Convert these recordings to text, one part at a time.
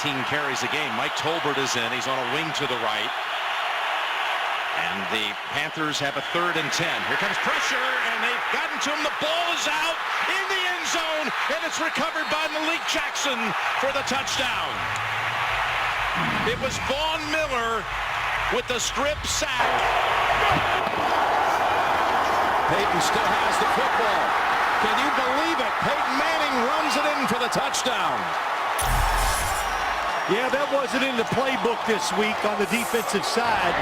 carries a game. Mike Tolbert is in. He's on a wing to the right. And the Panthers have a 3rd and 10. Here comes pressure, and they've gotten to him. The ball is out in the end zone, and it's recovered by Malik Jackson for the touchdown. It was Vaughn Miller with the strip sack. Peyton still has the football. Can you believe it? Peyton Manning runs it in for the touchdown. Yeah, that wasn't in the playbook this week on the defensive side.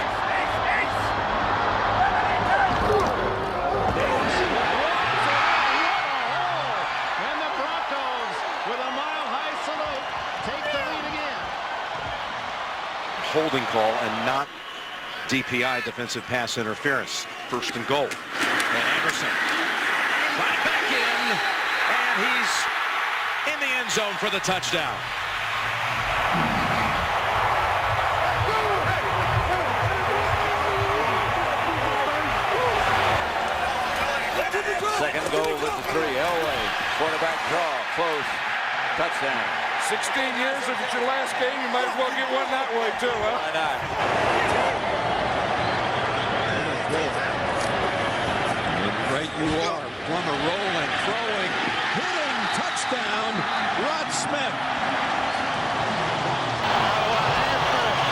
And the Broncos, with a mile-high salute, take the lead again. Holding call and not DPI, defensive pass interference. 1st and goal. And Anderson right back in, and he's in the end zone for the touchdown. Second goal with the 3. Elway, quarterback draw, close, touchdown. 16 years, if it's your last game, you might as well get one that way too, huh? Why not? Right you are, Plummer rolling, throwing, hitting, touchdown, Rod Smith.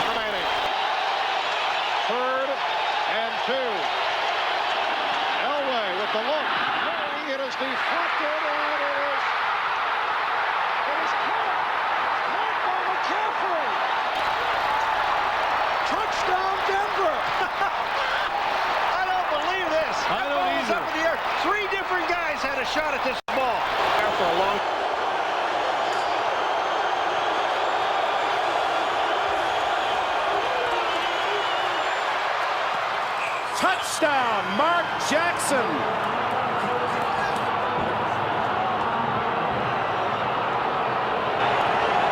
Remaining. 3rd and 2. Elway with the look. It is deflected, and it is caught. Caught by McCaffrey. Touchdown, Denver. I don't believe this. I don't either. Up in the air. 3 different guys had a shot at this ball. There for a long. Touchdown, Mark Jackson.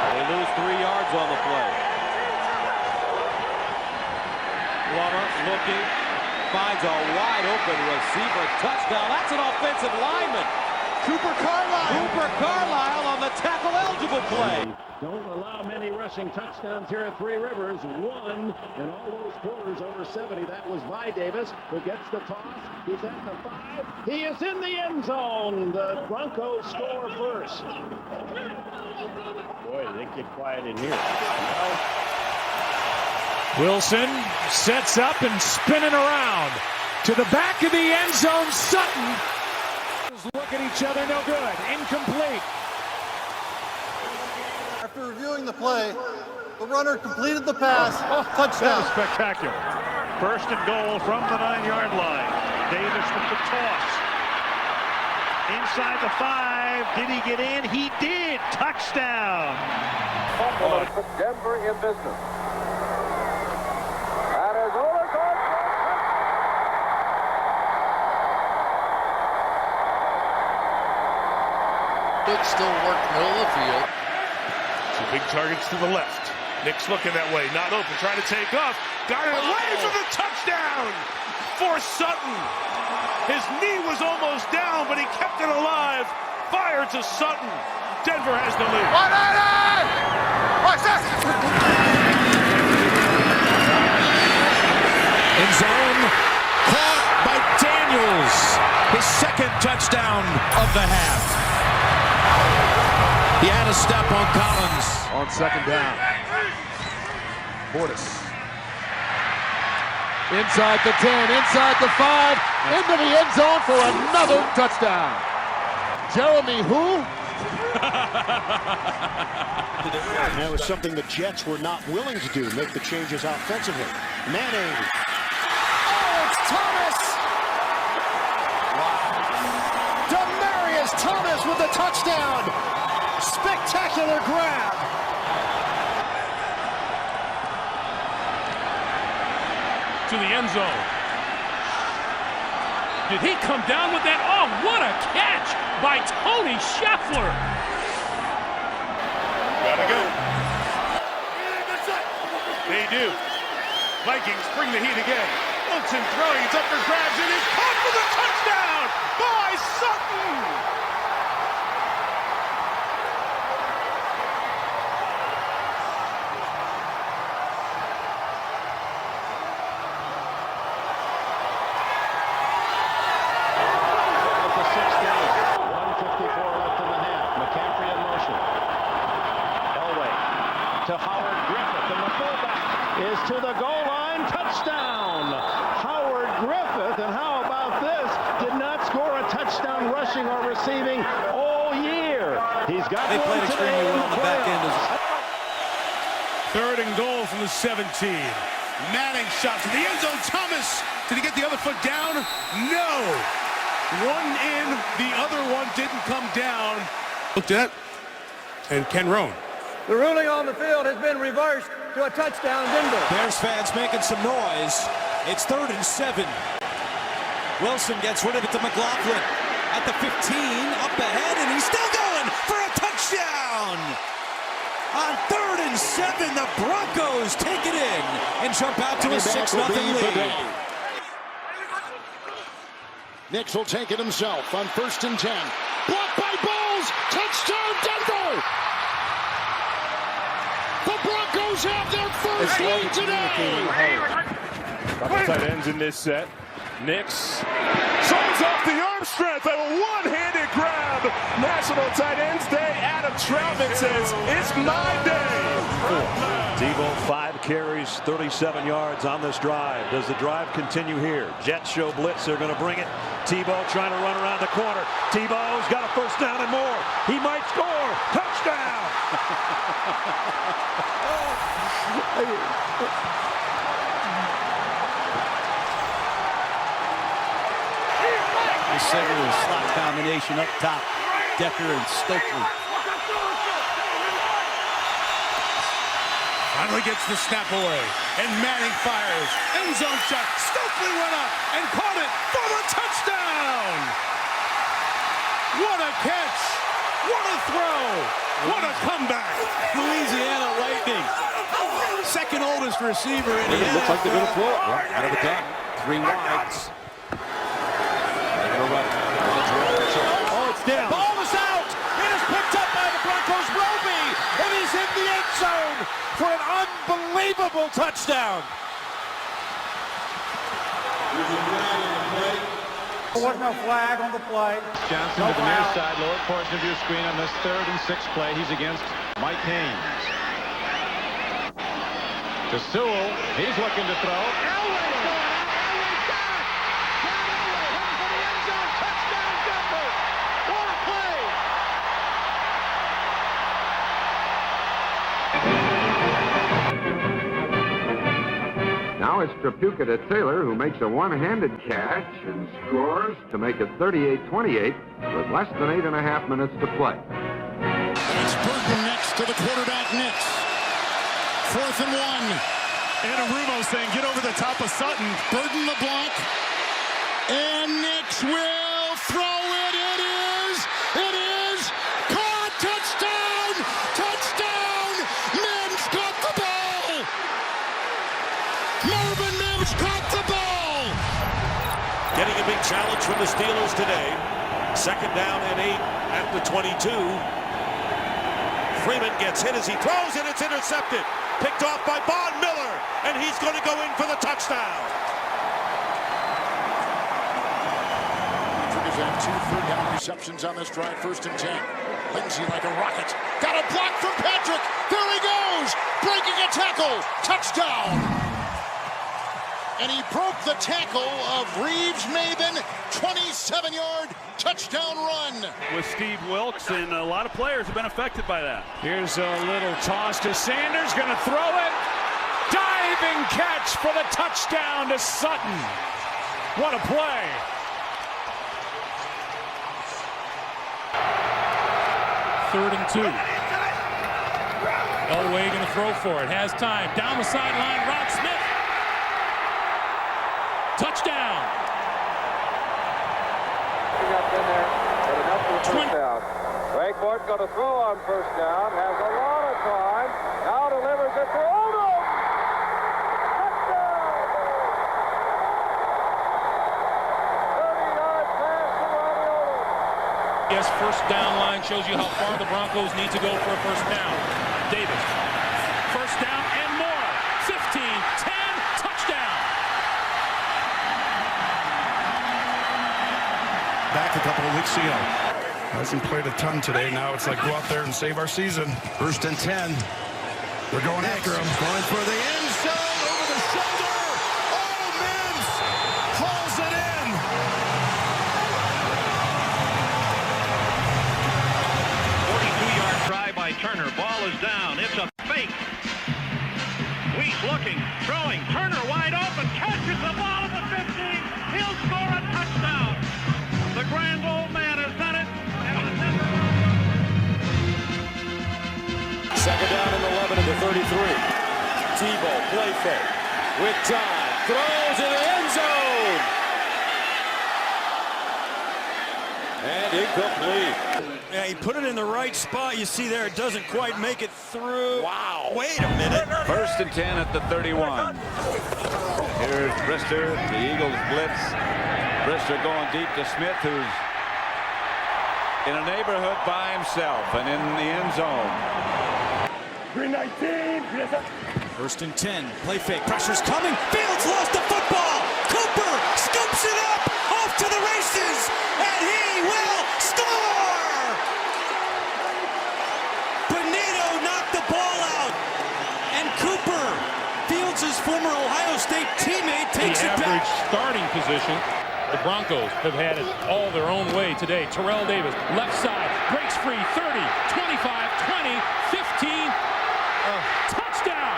They lose 3 yards on the play. Plummer looking, finds a wide open receiver. Touchdown. That's an offensive lineman. Cooper Carlisle on the tackle-eligible play. Don't allow many rushing touchdowns here at Three Rivers. 1 in all those quarters over 70. That was Vi Davis, who gets the toss. He's at the 5. He is in the end zone. The Broncos score first. Boy, they get quiet in here. Wilson sets up and spinning around to the back of the end zone. Sutton. Look at each other, no good. Incomplete. After reviewing the play, the runner completed the pass. Touchdown. That was spectacular. 1st and goal from the 9-yard line. Davis with the toss. Inside the 5. Did he get in? He did. Touchdown. Put Denver in business. That is overcome. Good still work middle of the field. 2 big targets to the left. Nick's looking that way. Not open. Trying to take off. Got it away for the touchdown for Sutton. His knee was almost down, but he kept it alive. Fire to Sutton. Denver has the lead. Watch this. In zone, caught by Daniels. His 2nd touchdown of the half. He had a step on Collins. On 2nd down. Portis. Inside the 10, inside the 5, into the end zone for another touchdown. Jeremy who? That was something the Jets were not willing to do, make the changes offensively. Manning. Oh, it's Thomas! Wow. Demaryius Thomas with the touchdown! Spectacular grab! To the end zone. Did he come down with that? Oh, what a catch by Tony Scheffler. Gotta go. They do. Vikings bring the heat again. Wilson throwing, it's up for grabs, and it's caught for the touchdown by Sutton. to Howard Griffith, and the fullback is to the goal line. Touchdown! Howard Griffith, and how about this? Did not score a touchdown rushing or receiving all year. He's got They one played today extremely well in on the back end. Third and goal from the 17. Manning shot to the end zone. Thomas, did he get the other foot down? No. One in, the other one didn't come down. Looked at, and Ken Roan. The ruling on the field has been reversed to a touchdown, Denver. Bears fans making some noise. It's 3rd and 7. Wilson gets rid of it to McLaughlin at the 15, up ahead, and he's still going for a touchdown. On 3rd and 7, the Broncos take it in and jump out to a 6-0 lead. Nix will take it himself on 1st and 10. Blocked by Bowles. Touchdown, Denver! The Broncos have their first lead today! Couple tight ends in this set. Nix shows off the arm strength of a one-handed grab. National Tight Ends Day. Adam Troutman says, it's my day. Tebow, 5 carries, 37 yards on this drive. Does the drive continue here? Jets show blitz. They're going to bring it. Tebow trying to run around the corner. Tebow's got a first down and more. He might score. Touchdown. The single slot combination up top. Decker and Stokely. Finally gets the snap away, and Manning fires. End zone shot. Stokely went up and caught it for the touchdown. What a catch. What a throw. What a comeback. Louisiana Lightning. Second oldest receiver in the NFL. Looks like they're going to throw it. Out of the gun. 3 wides. Oh, it's down. Ball is out. It is picked up by the Broncos. Roby, and he's in the end zone for an unbelievable touchdown. There was no flag on the play. Johnson to the near side, lower portion of your screen on this 3rd and 6 play. He's against Mike Haynes. To Sewell, he's looking to throw. Elway's going out. Elway's got it. John Elway heading for the end zone. Touchdown, Denver. What a play. Now it's Trapuka to Taylor, who makes a one-handed catch and scores to make it 38-28 with less than 8.5 minutes to play. It's Burton next to the quarterback, Nix. 4th and 1. Anarumo saying, get over the top of Sutton. Burton the block. And Nix will throw it. It is caught. Touchdown. Touchdown. Mims caught the ball. Marvin Mims caught the ball. Getting a big challenge from the Steelers today. 2nd down and 8 at the 22. Freeman gets hit as he throws, and it's intercepted. Picked off by Von Miller, and he's going to go in for the touchdown. Triggers had 2 third-down receptions on this drive. 1st and 10. Lindsey like a rocket. Got a block from Patrick. There he goes. Breaking a tackle. Touchdown. And he broke the tackle of Reeves Maben. 27-yard touchdown run. With Steve Wilkes, and a lot of players have been affected by that. Here's a little toss to Sanders, going to throw it. Diving catch for the touchdown to Sutton. What a play. Third and 2. Elway going to throw for it. Has time. Down the sideline. Rod Smith. Touchdown. Up in there, but enough for a first down. Greg Morton going to throw on 1st down. Has a lot of time. Now delivers it to Odom. Touchdown. 30-yard pass to Robbie Odom. Yes, 1st down line shows you how far the Broncos need to go for a 1st down. Davis. 1st down and more. 15, 10, touchdown. Back a couple of weeks ago. Hasn't played a ton today. Now it's like go out there and save our season. 1st and 10. They're going after him. Going for the end zone over the shoulder. Oh, Mims hauls it in. 42-yard try by Turner. Ball is down. It's a fake. Weiss looking, throwing. Turner wide open. Catches the ball at the 15. He'll score a touchdown. The grand old man has done it. Second down and 11 at the 33. Tebow, play fake. With time, throws in the end zone. And incomplete. Yeah, he put it in the right spot. You see there, it doesn't quite make it through. Wow. Wait a minute. 1st and 10 at the 31. Here's Brister, the Eagles blitz. Brister going deep to Smith, who's in a neighborhood by himself and in the end zone. 319. 1st and 10. Play fake. Pressure's coming. Fields lost the football. Cooper scoops it up. Off to the races. And he will score. Benito knocked the ball out. And Cooper, Fields' former Ohio State teammate, takes it back. The average starting position. The Broncos have had it all their own way today. Terrell Davis, left side, breaks free, 30, 25, 20, 15. Touchdown!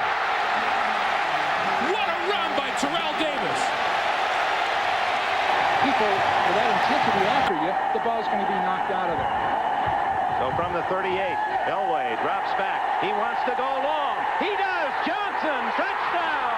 What a run by Terrell Davis. People with that intensity after you, the ball's going to be knocked out of there. So from the 38, Elway drops back. He wants to go long. He does. Johnson, touchdown.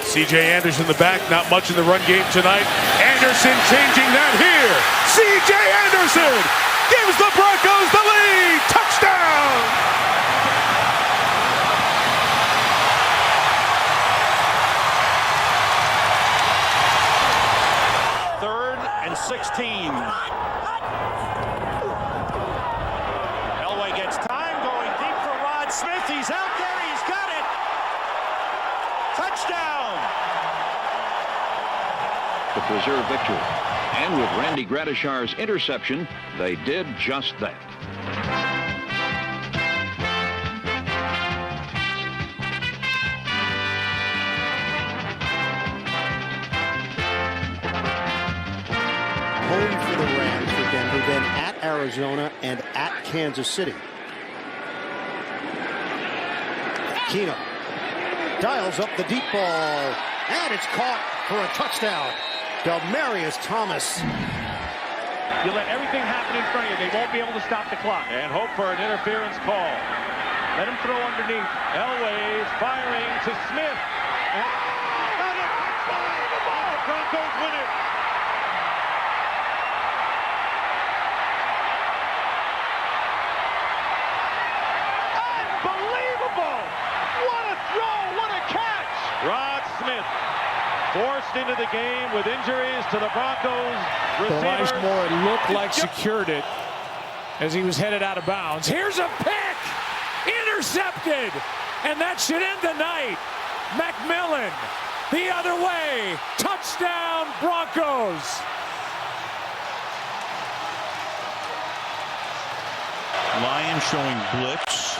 C.J. Anderson in the back, not much in the run game tonight. Anderson changing that here. C.J. Anderson gives the Broncos the lead. Touchdown! Third and 16. Elway gets time, going deep for Rod Smith. He's out there. He's got it. Touchdown! To preserve victory. And with Randy Gradishar's interception, they did just that. Home for the Rams for Denver, then at Arizona and at Kansas City. Keenum dials up the deep ball, and it's caught for a touchdown. Demaryius Thomas. You let everything happen in front of you. They won't be able to stop the clock. And hope for an interference call. Let him throw underneath. Elway's firing to Smith. And the ball. Broncos win it. Unbelievable! What a throw! What a catch! Rod Smith forced into the game with injuries to the Broncos receiver. Moore looked like secured it as he was headed out of bounds. Here's a pick! Intercepted! And that should end the night. McMillan the other way. Touchdown Broncos! Lions showing blitz.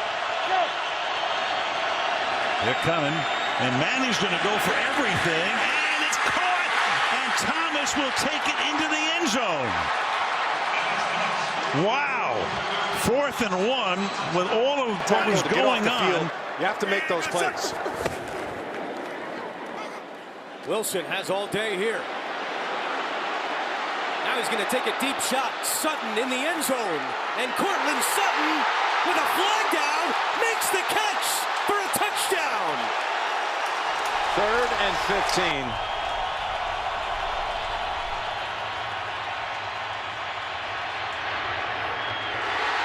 They're coming. And Manning's going to go for everything. And it's caught. And Thomas will take it into the end zone. Wow. 4th and 1 with all of what was going on. You have to make those plays. Wilson has all day here. Now he's going to take a deep shot. Sutton in the end zone. And Cortland Sutton with a flag down makes the catch for a touchdown. 3rd and 15.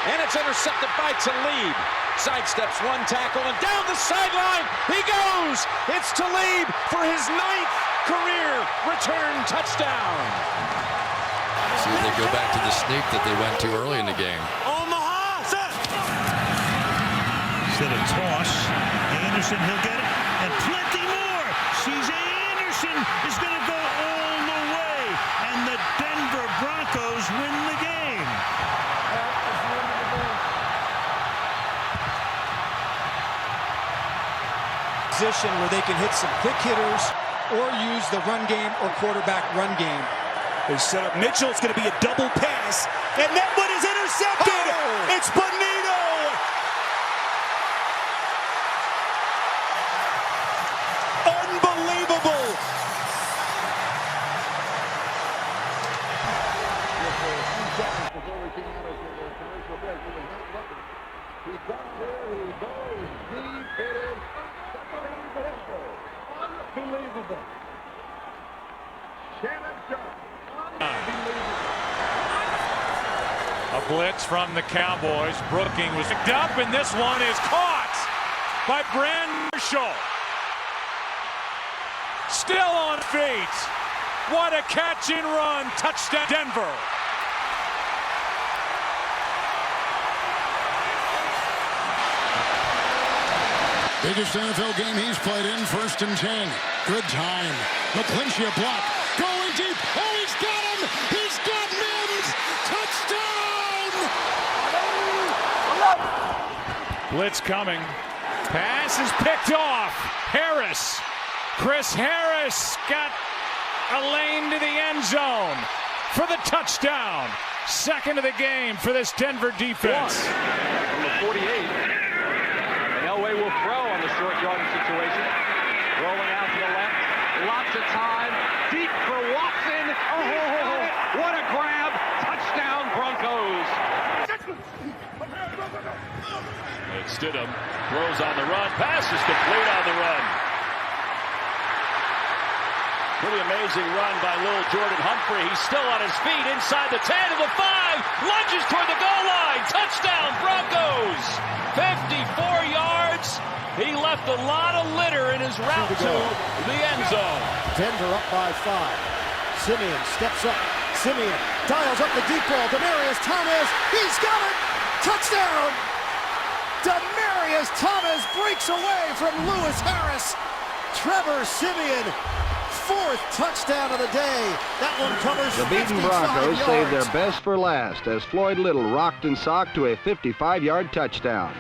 And it's intercepted by Talib. Sidesteps one tackle and down the sideline he goes. It's Talib for his 9th career return touchdown. See if they go back to the sneak that they went to early in the game. Omaha! Instead of toss, Anderson, he'll get it. And plenty more. C.J. Anderson is going to go Broncos win the game. Position where they can hit some quick hitters or use the run game or quarterback run game. They set up Mitchell. It's going to be a double pass. And that one is intercepted. Oh! It's Bonito. Unbelievable. Unbelievable. A blitz from the Cowboys. Brooking was picked up, and this one is caught by Brand Marshall. Still on feet. What a catch and run. Touchdown, Denver. Biggest NFL game he's played in, 1st and 10. Good time. McClinchey block. Going deep. Oh, he's got him. He's got Mims. Touchdown. Blitz coming. Pass is picked off. Harris. Chris Harris got a lane to the end zone for the touchdown. Second of the game for this Denver defense. From the 48. Elway will throw on the short yardage situation. Rolling out to the left. Lots of time. Deep for Watson. Oh, what a grab. Touchdown, Broncos. Stidham throws on the run. Pass is complete on the run. Pretty amazing run by little Jordan Humphrey. He's still on his feet inside the 10 to the 5. Lunges toward the goal line. Touchdown, Broncos. 54 yards. He left a lot of litter in his route to the end zone. Denver up by 5. Simeon steps up. Simeon dials up the deep ball. Demaryius Thomas. He's got it. Touchdown. Demaryius Thomas breaks away from Lewis Harris. Trevor Simeon. 4th touchdown of the day. That one covers The beaten Broncos saved their best for last as Floyd Little rocked and socked to a 55-yard touchdown.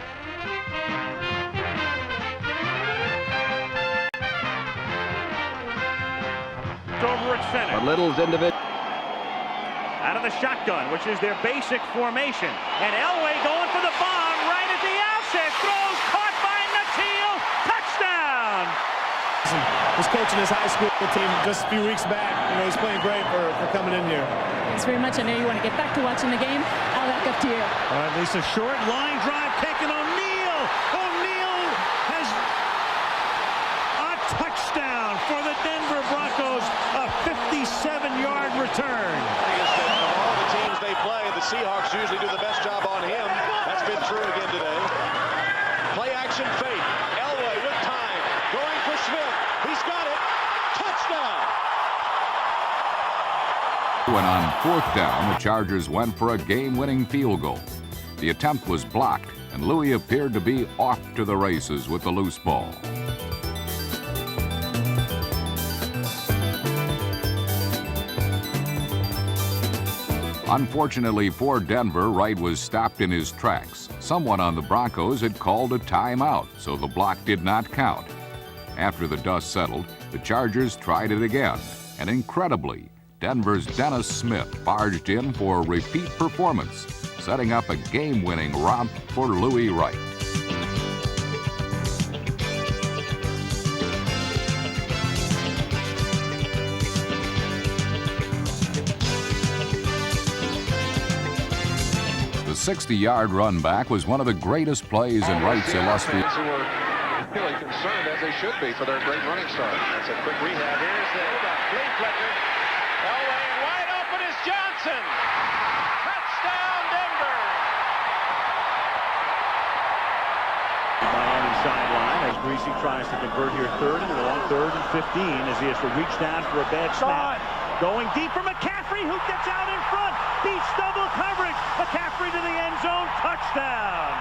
Over at center. But Little's individual. Out of the shotgun, which is their basic formation. And Elway going for the bomb right at the outset. Throws caught by Natil. Touchdown! Was coaching his high school team just a few weeks back. You know, he's playing great for coming in here. Thanks very much. I know you want to get back to watching the game. I'll back up to you. All right, Lisa, short line drive taking O'Neal. O'Neal has a touchdown for the Denver Broncos. A 57-yard return. Of all the teams they play, the Seahawks usually do the best job on him. That's been true again today. Play action fake. Elway with time. Going for Smith. He's got it. Touchdown. When on 4th down, the Chargers went for a game-winning field goal. The attempt was blocked, and Louis appeared to be off to the races with the loose ball. Unfortunately for Denver, Wright was stopped in his tracks. Someone on the Broncos had called a timeout, so the block did not count. After the dust settled, the Chargers tried it again, and incredibly, Denver's Dennis Smith barged in for a repeat performance, setting up a game-winning romp for Louis Wright. The 60-yard run back was one of the greatest plays in Wright's illustrious. Who are really concerned, as they should be, for their great running start. That's a quick rehab. Here's the flea flicker. Elway, and wide open is Johnson. Touchdown, Denver. Miami sideline as Greasy tries to convert here third and long, 3rd and 15 as he has to reach down for a bad snap. Going deep for McCaffrey, who gets out in front. Beats double coverage. McCaffrey to the end zone. Touchdown.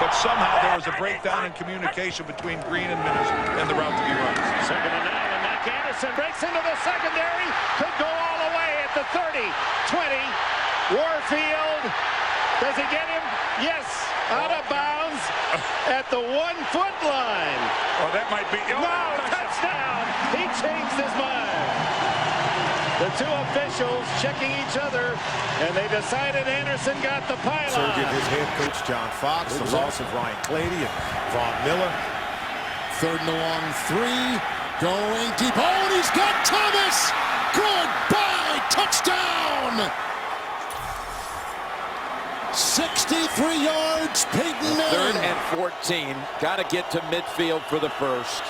But somehow there was a breakdown in communication between Green and Miners and the route to be run. 2nd and 9, and that back. Anderson breaks into the secondary. Could go all the way at the 30, 20. Warfield. Does he get him? Yes. Out of bounds at the 1-foot line. Oh, that might be. No, touchdown. He changed his mind. The two officials checking each other, and they decided Anderson got the pylon. Surgeon, his head coach, John Fox, the loss of Ryan Clady and Von Miller. 3rd and long, 3. Going deep. Oh, and he's got Thomas. Goodbye. Touchdown. 63 yards. Peyton Manning. 3rd and 14. Got to get to midfield for the first.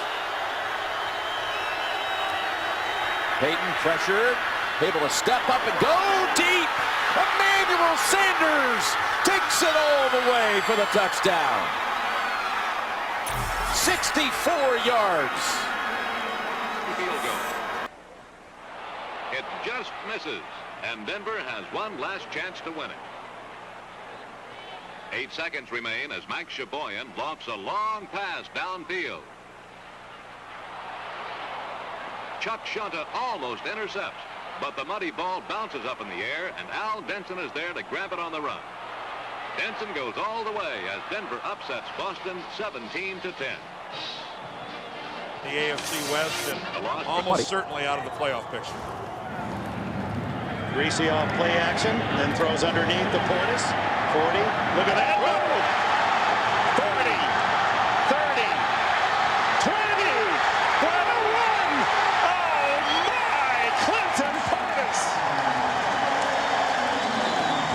Peyton pressured, able to step up and go deep. Emmanuel Sanders takes it all the way for the touchdown. 64 yards. Field goal. It just misses, and Denver has one last chance to win it. 8 seconds remain as Max Shaboyan blocks a long pass downfield. Chuck Shunta almost intercepts, but the muddy ball bounces up in the air, and Al Denson is there to grab it on the run. Denson goes all the way as Denver upsets Boston 17-10. The AFC West and almost certainly out of the playoff picture. Greasy off play action, then throws underneath the Portis. 40. Look at that. Whoa! 40. 30. 20. What a run! Oh my! Clinton Portis.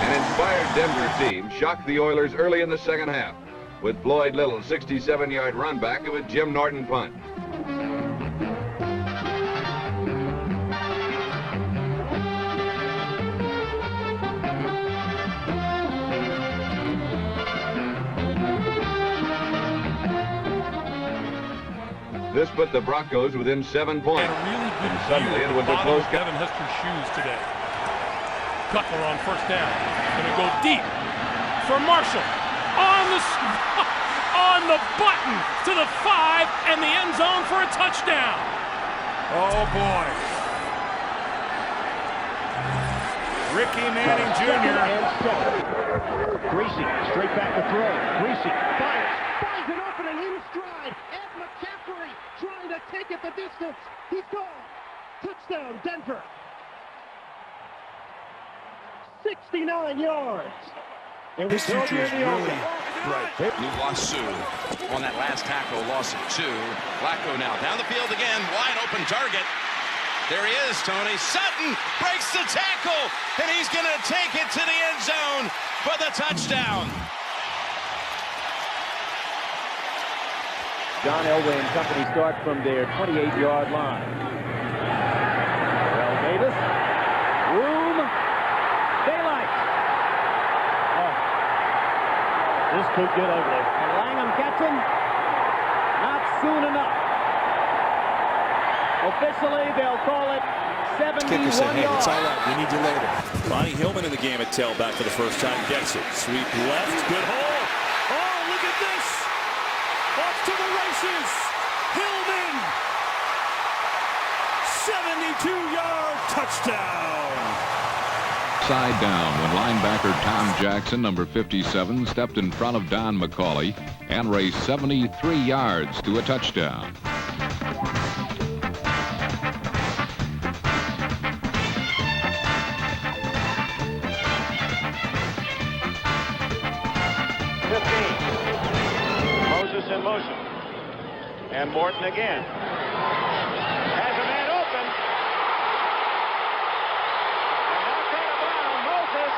An inspired Denver team shocked the Oilers early in the second half with Floyd Little's 67-yard run back of a Jim Norton punt. This put the Broncos within 7 points. And suddenly it was a close game. Devin Hester's shoes today. Cutler on first down. Gonna go deep for Marshall. On the button to the 5 and the end zone for a touchdown. Oh boy. Ricky Manning Jr. Greasy straight back to throw. Greasy fires an opening in stride. Ed McCaffrey trying to take it the distance. He's gone. Touchdown, Denver. 69 yards. And His future is really bright. Nuwasu on that last tackle, loss of 2. Flacco now down the field again, wide open target. There he is, Tony. Sutton breaks the tackle, and he's going to take it to the end zone for the touchdown. John Elway and company start from their 28-yard line. Well, Davis. Room. Daylight. Oh. This could get ugly. And Langham catching. Not soon enough. Officially, they'll call it 71 yards. It's all right. We need you later. Bonnie Hillman in the game at tailback for the first time. Gets it. Sweep left. Good hole. Oh, look at this. Off to the races. Hillman. 72-yard touchdown. Side down when linebacker Tom Jackson, number 57, stepped in front of Don McCauley and raced 73 yards to a touchdown. In motion. And Morton again. Has a man open. And knocked out of bounds. Moses.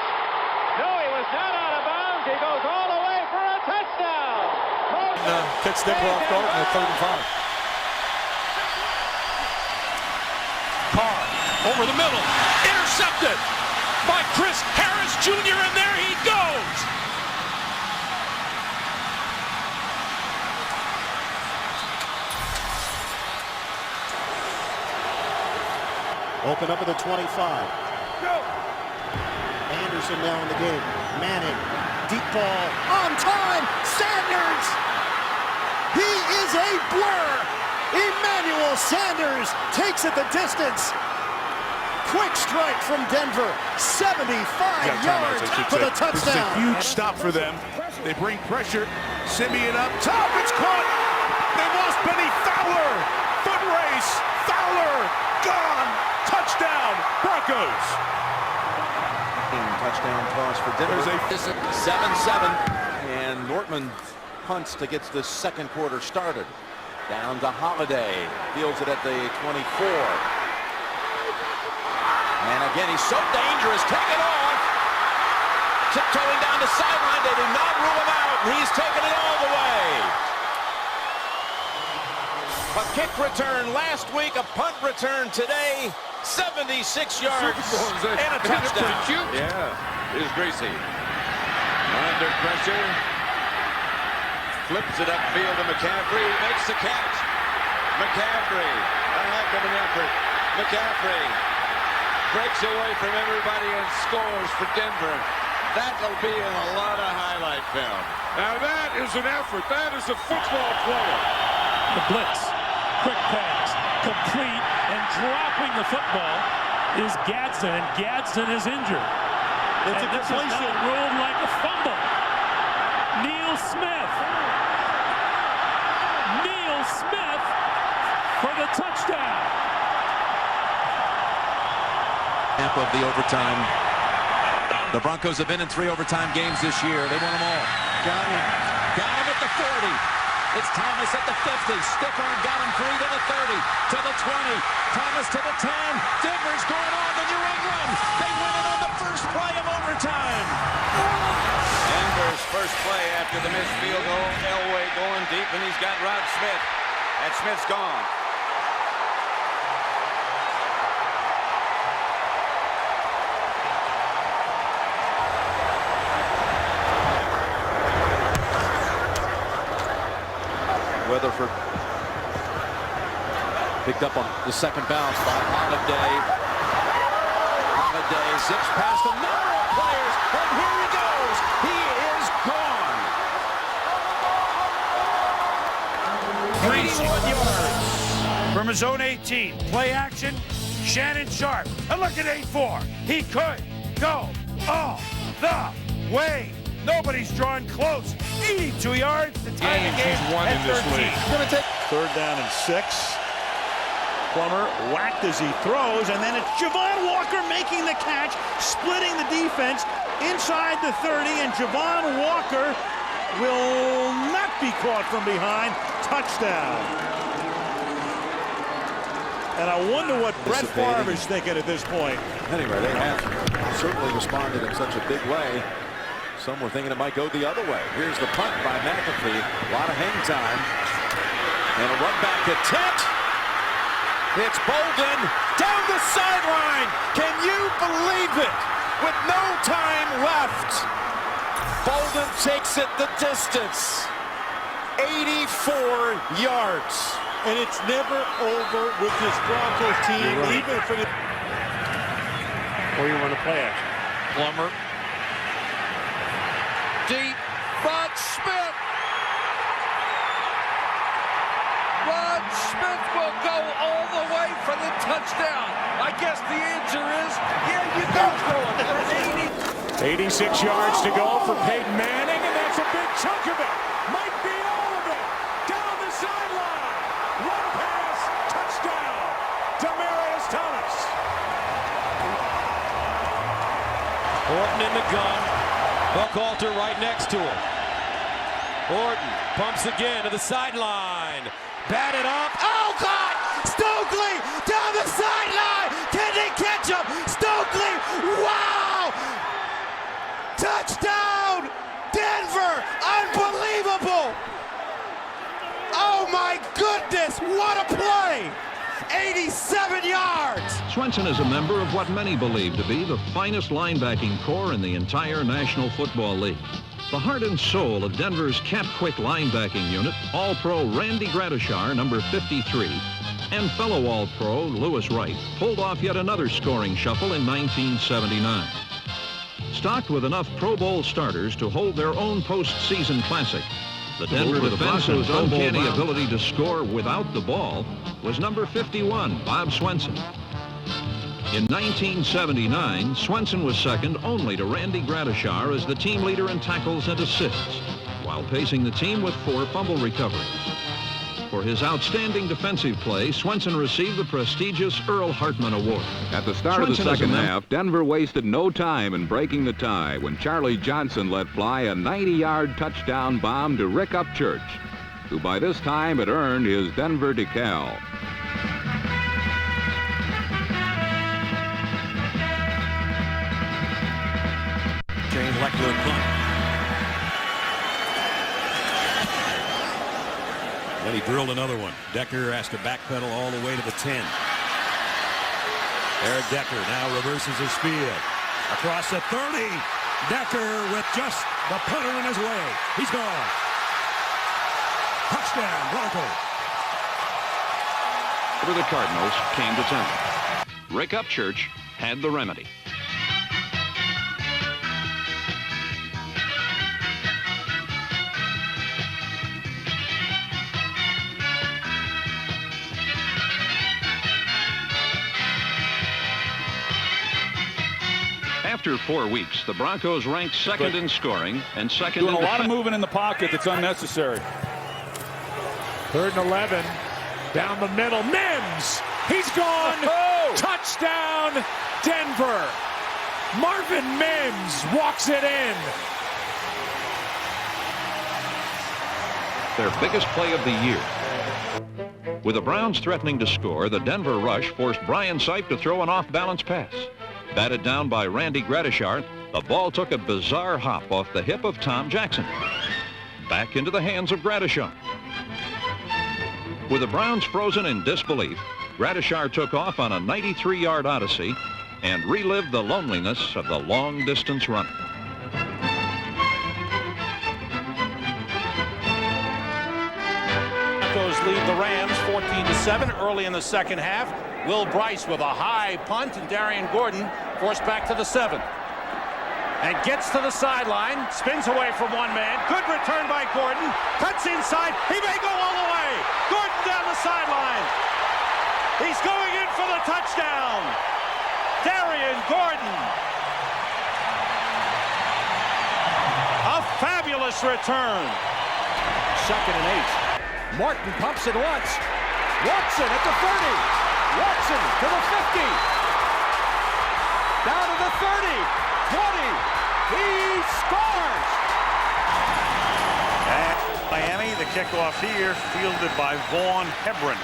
No, he was not out of bounds. He goes all the way for a touchdown. Moses. Catch Denver off guard at 3rd and 5. Carr over the middle. Intercepted by Chris Harris Jr. And there he goes. Open up at the 25. Go. Anderson now in the game. Manning. Deep ball. On time. Sanders. He is a blur. Emmanuel Sanders takes it the distance. Quick strike from Denver. 75 yards for the touchdown. This is a huge stop for them. They bring pressure. Simeon up top. It's caught. They lost Benny Fowler. Foot race. Fowler. Gone. Touchdown. Broncos. Touchdown toss for Denver. 7-7. And Nortman punts to get the second quarter started. Down to Holiday. Fields it at the 24. And again, he's so dangerous. Take it off. Tiptoeing down the sideline. They do not rule him out. He's taking it all the way. A kick return last week. A punt return today. 76 yards and a touchdown. Yeah, here's Gracie. Under pressure. Flips it upfield to McCaffrey. Makes the catch. McCaffrey. A heck of an effort. McCaffrey breaks away from everybody and scores for Denver. That'll be in a lot of highlight film. Now that is an effort. That is a football player. The blitz. Quick pass. Complete. And dropping the football is Gadsden. And Gadsden is injured. It's a completion. Ruled like a fumble. Neil Smith. Neil Smith for the touchdown. Half of the overtime. The Broncos have been in 3 overtime games this year. They won them all. Got him at the 40. It's Thomas at the 50. Stiff arm got him 3 to the 30, to the 20. Thomas to the 10. Denver's going on to New England. They win it on the first play of overtime. Denver's first play after the missed field goal. Elway going deep, and he's got Rod Smith. And Smith's gone. Weatherford picked up on the second bounce by Holiday. Holiday zips past a number of players, and here he goes. He is gone. 81 yards from his own 18. Play action, Shannon Sharp. And look at 8-4. He could go all the way. Nobody's drawn close. 82 yards to tie the game at 13. Going to take 3rd down and 6. Plummer whacked as he throws, and then it's Javon Walker making the catch, splitting the defense inside the 30, and Javon Walker will not be caught from behind. Touchdown. And I wonder what Brett Favre is thinking at this point. Anyway, they have certainly responded in such a big way. Some were thinking it might go the other way. Here's the punt by McAfee. A lot of hang time. And a run back attempt. It's Bolden down the sideline. Can you believe it? With no time left. Bolden takes it the distance. 84 yards. And it's never over with this Broncos team, even for the... Or you run a play action. Plummer. Deep. Rod Smith. Rod Smith will go all the way for the touchdown. I guess the answer is, yeah, you go for it. 86 yards to go for Peyton Manning, and that's a big chunk of it. Might be all of it. Down the sideline. One pass, touchdown. Demaryius Thomas. Orton in the gun. Buchalter right next to him. Orton pumps again to the sideline. Batted up. Oh, God! Stokely down the sideline. Can they catch him? Stokely. Wow! Touchdown! Denver! Unbelievable! Oh, my goodness! What a play! 87 yards! Swenson is a member of what many believe to be the finest linebacking corps in the entire National Football League. The heart and soul of Denver's cap-quick linebacking unit, All-Pro Randy Gradishar, number 53, and fellow All-Pro Lewis Wright, pulled off yet another scoring shuffle in 1979. Stocked with enough Pro Bowl starters to hold their own postseason classic, The Denver defense's uncanny ability to score without the ball was number 51, Bob Swenson. In 1979, Swenson was second only to Randy Gradishar as the team leader in tackles and assists, while pacing the team with 4 fumble recoveries. For his outstanding defensive play, Swenson received the prestigious Earl Hartman Award. At the start of the second half, Denver wasted no time in breaking the tie when Charlie Johnson let fly a 90-yard touchdown bomb to Rick Upchurch, who by this time had earned his Denver decal. Jane Leckler punt. Then he drilled another one. Decker has to backpedal all the way to the 10. Eric Decker now reverses his speed. Across the 30. Decker with just the punter in his way. He's gone. Touchdown, Broncos. For the Cardinals came to town. Rick Upchurch had the remedy. After 4 weeks, the Broncos ranked second in scoring and second doing in a lot of moving in the pocket that's unnecessary. 3rd and 11. Down the middle. Mims. He's gone. Oh. Touchdown, Denver. Marvin Mims walks it in. Their biggest play of the year. With the Browns threatening to score, the Denver rush forced Brian Sipe to throw an off-balance pass. Batted down by Randy Gradishar, the ball took a bizarre hop off the hip of Tom Jackson. Back into the hands of Gradishar. With the Browns frozen in disbelief, Gradishar took off on a 93-yard odyssey and relived the loneliness of the long-distance runner. Broncos lead the Rams 14-7 early in the second half. Will Bryce with a high punt, and Darian Gordon forced back to the 7. And gets to the sideline, spins away from one man. Good return by Gordon. Cuts inside. He may go all the way. Gordon down the sideline. He's going in for the touchdown. Darian Gordon. A fabulous return. 2nd and 8. Martin pumps it once. Watson at the 30. Watson to the 50. Down to the 30. 20. He scores. And Miami, the kickoff here, fielded by Vaughn Hebron.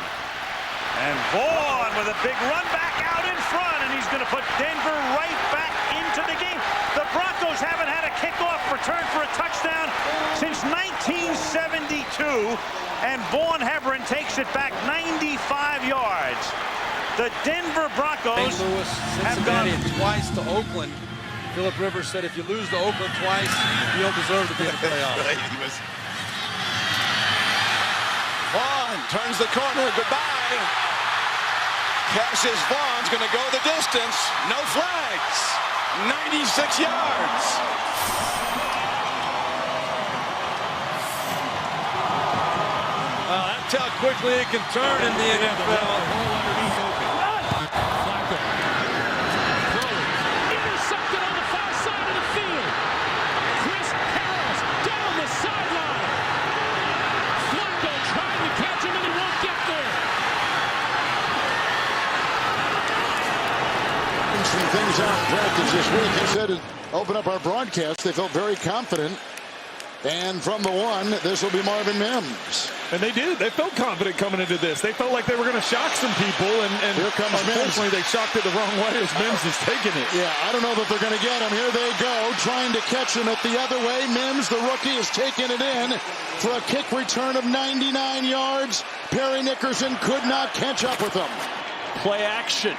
And Vaughn with a big run back out in front, and he's going to put Denver right back into the game. The Broncos haven't had a kickoff return for a touchdown since 1972, and Vaughn Hebron takes it back 95 yards. The Denver Broncos have gone twice to Oakland. Philip Rivers said if you lose to Oakland twice, you don't deserve to be in the playoffs. Vaughn turns the corner. Goodbye. Cassius Vaughn's going to go the distance. No flags. 96 yards. That's how quickly it can turn in the NFL. Intercepted on the far side of the field. Chris Harris down the sideline. Flacco trying to catch him, and he won't get there. Some things out in practice this week. They said to open up our broadcast, they felt very confident. And from the 1, this will be Marvin Mims. And they did. They felt confident coming into this. They felt like they were going to shock some people, and here comes unfortunately Mims. They shocked it the wrong way as Mims is taking it. Yeah, I don't know that they're going to get him. Here they go, trying to catch him it the other way. Mims, the rookie, is taking it in for a kick return of 99 yards. Perry Nickerson could not catch up with him. Play action.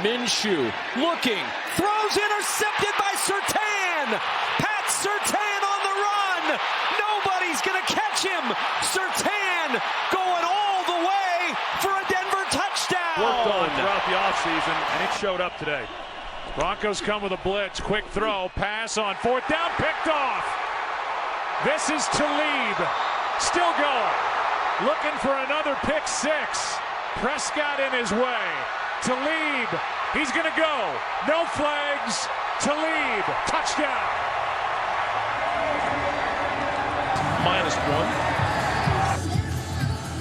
Minshew looking. Throws intercepted by Surtain. Pat Surtain on the run. Nobody's going to catch him. Surtain going all the way for a Denver touchdown. Worked on throughout the offseason, and it showed up today. Broncos come with a blitz. Quick throw. Pass on 4th down. Picked off. This is Talib. Still going. Looking for another pick six. Prescott in his way. Talib. He's going to go. No flags. Talib. Touchdown. -1.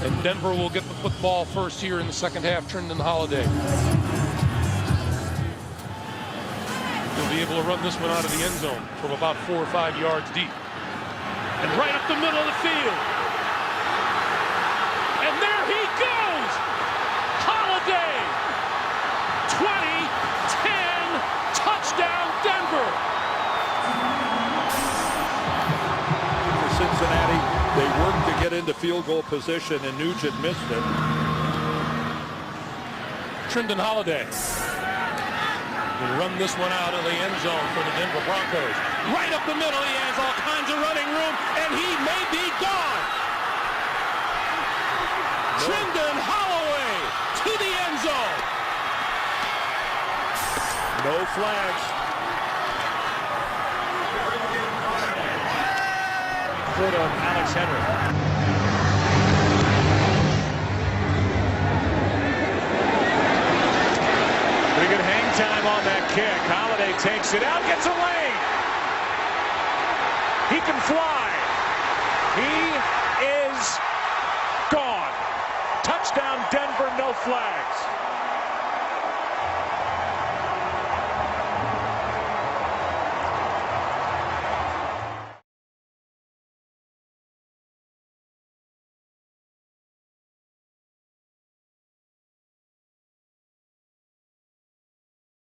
And Denver will get the football first here in the second half. Trendon Holiday. He'll be able to run this one out of the end zone from about 4 or 5 yards deep. And right up the middle of the field. And there he goes! Holiday! 20-10 touchdown Denver! For Cincinnati, they worked to get into field goal position and Nugent missed it. Trendon Holiday. Will run this one out of the end zone for the Denver Broncos. Right up the middle, he has all kinds of running room, and he may be gone. Trendon Holloway to the end zone. No flags. Foot of Alex Henry. Pretty good hang time on that kick. Holiday takes it out, gets a lane. He can fly. He is gone. Touchdown Denver, no flags.